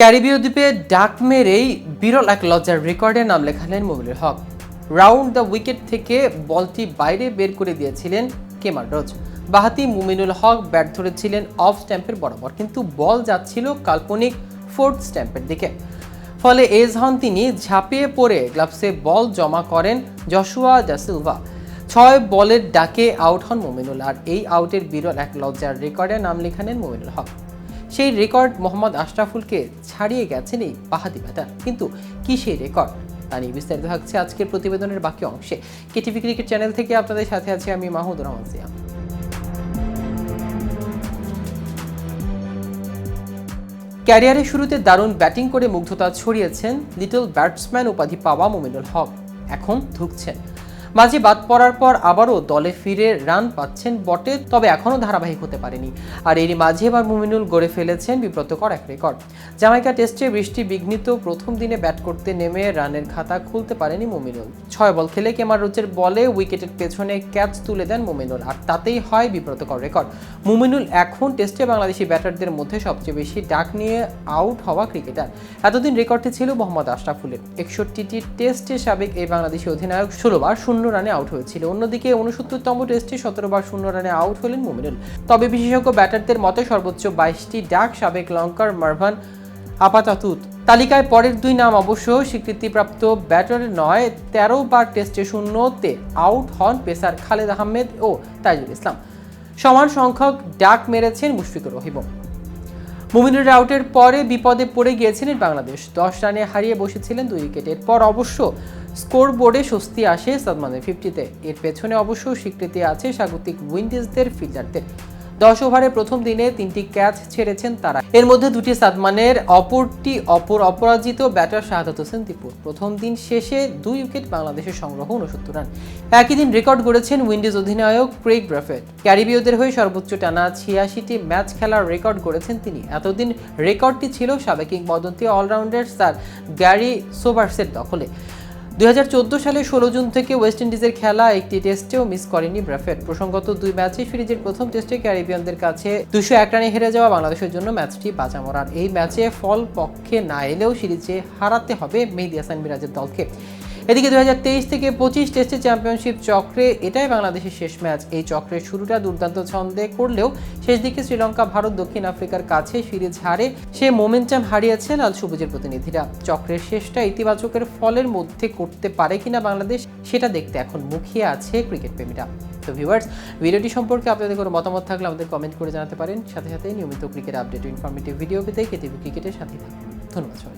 ক্যারিবীয় দ্বীপে ডাক মেরেই বিরল এক লজ্জার রেকর্ডে নাম লেখালেন Mominul Haque. Round the wicket থেকে বলটি বাইরে বের করে দিয়েছিলেন Kemar Roach. বাহাতি Mominul Haque bat ধরেছিলেন অফ স্ট্যাম্পের বরাবর, কিন্তু বল যাচ্ছিল কাল্পনিক ফোর্থ স্ট্যাম্পের দিকে। ফলে এজ হন তিনি। ঝাঁপিয়ে পড়ে গ্লাভসে বল জমা করেন জশুয়া দা সিলভা। 6 বলের ডাকে আউট হন মুমিনুল, আর এই আউটের বিরল এক লজ্জার রেকর্ডে নাম লেখালেন মুমিনুল হক। সেই রেকর্ড মোহাম্মদ আশরাফুলকে ছাড়িয়ে গেছেন এই বাহাতি ব্যাটার। কিন্তু কি সেই রেকর্ড, তা নিয়ে বিস্তারিত থাকছে আজকের প্রতিবেদনের বাকি অংশে। কেটিভি ক্রিকেট চ্যানেল থেকে আপনাদের সাথে আছি আমি মাহমুদুর রহমান সিয়াম। ক্যারিয়ারের শুরুতে দারুণ ব্যাটিং করে মুগ্ধতা ছড়িয়েছেন লিটল ব্যাটসম্যান উপাধি পাওয়া মুমিনুল হক। এখন ধুঁকছেন, মাঝে বাদ পড়ার পর আবারও দলে ফিরে রান পাচ্ছেন বটে, তবে এখনও ধারাবাহিক হতে পারেনি। আর এরই মাঝে এবার মুমিনুল গড়ে ফেলেছেন বিব্রতকর এক রেকর্ড। জামাইকা টেস্টে বৃষ্টি বিঘ্নিত প্রথম দিনে ব্যাট করতে নেমে রানের খাতা খুলতে পারেনি মুমিনুল। 6 বল খেলে কেমার রোচের বলে উইকেটের পেছনে ক্যাচ তুলে দেন মুমিনুল, আর তাতেই হয় বিব্রতকর রেকর্ড। মুমিনুল এখন টেস্টে বাংলাদেশি ব্যাটারদের মধ্যে সবচেয়ে বেশি ডাক নিয়ে আউট হওয়া ক্রিকেটার। এতদিন রেকর্ডটি ছিল মোহাম্মদ আশরাফুলের। 61টি টেস্টে সাবেক এই বাংলাদেশি অধিনায়ক 16 বার 0 রানে আউট হয়েছিল। অন্যদিকে 69তম টেস্টে 17 বার 0 রানে আউট হলেন মুমিনুল। তবে বিশেষজ্ঞ ব্যাটারদের মতে সর্বোচ্চ 22টি ডাক সাবেক লঙ্কার মারভান আপাতাতুত। তালিকায় পরের 2 নাম অবশ্য স্বীকৃতিপ্রাপ্ত ব্যাটার নয়। 13 বার টেস্টে 0-তে আউট হন পেসার খালেদ আহমেদ ও তাইজুল ইসলাম। সমান সংখ্যক ডাক মেরেছেন মুশফিকুর রহিমও। মুমিনুলের আউটের পরে বিপদে পড়ে গিয়েছিলেন বাংলাদেশ। 10 রানে হারিয়ে বসেছিলেন 2 উইকেট। এরপর অবশ্য স্কোর বোর্ডে স্বস্তি আসে সাদমানের 50-তে। এর পেছনে অবশ্য স্বীকৃতি আছে স্বাগতিক উইন্ডিজদের ফিল্ডারদের। 10 ওভারে প্রথম দিনে 3টি ক্যাচ ছেড়েছেন তারা। এর মধ্যে 2টি সাদমানের, অপরটি অপরাজিত ব্যাটার শাহাদাত হোসেন দীপুর। প্রথম দিন শেষে 2 উইকেট, বাংলাদেশের সংগ্রহ 69 রান। একই দিন রেকর্ড গড়েছেন উইন্ডিজ অধিনায়ক ক্রেইগ ব্রাফেট। ক্যারিবীয়দের হয়ে সর্বোচ্চ টানা 86টি ম্যাচ খেলার রেকর্ড গড়েছেন তিনি। এতদিন রেকর্ডটি ছিল সাবেক কিংবদন্তি অলরাউন্ডার স্যার গ্যারি সোবার্সের দখলে। 2014 সালে 16 জুন থেকে ওয়েস্ট ইন্ডিজের খেলা একটি টেস্টেও মিস করেনি ব্রাফেট। প্রসঙ্গত 2 ম্যাচে সিরিজের প্রথম টেস্টে ক্যারিবিয়ানদের কাছে 201 রানে হেরে যাওয়া বাংলাদেশের জন্য ম্যাচটি বাঁচা মরার। এই ম্যাচে ফল পক্ষে না এলেও সিরিজে হারাতে হবে মেহেদী হাসান মিরাজের দলকে। এদিকে 2023 থেকে 25 টেস্টে চ্যাম্পিয়নশিপ চক্রে এটাই বাংলাদেশের শেষ ম্যাচ। এই চক্রের শুরুটা দুর্দান্ত ছন্দে করলেও শেষ দিকে শ্রীলঙ্কা, ভারত, দক্ষিণ আফ্রিকার কাছে সিরিজ হারে সে মোমেন্টাম হারিয়েছে লাল সবুজের প্রতিনিধিরা। চক্রের শেষটা ইতিবাচকের ফলের মধ্যে করতে পারে কিনা বাংলাদেশ, সেটা দেখতে এখন মুখিয়ে আছে ক্রিকেট প্রেমীরা। তো ভিউয়ার্স, ভিডিওটি সম্পর্কে আপনাদের কোনো মতামত থাকলে আমাদের কমেন্ট করে জানাতে পারেন। সাথে সাথে নিয়মিত ক্রিকেট আপডেট ও ইনফরমেটিভ ভিডিও পেতে কেটিভি ক্রিকেটের সাথে থাকুন। ধন্যবাদ সবাইকে।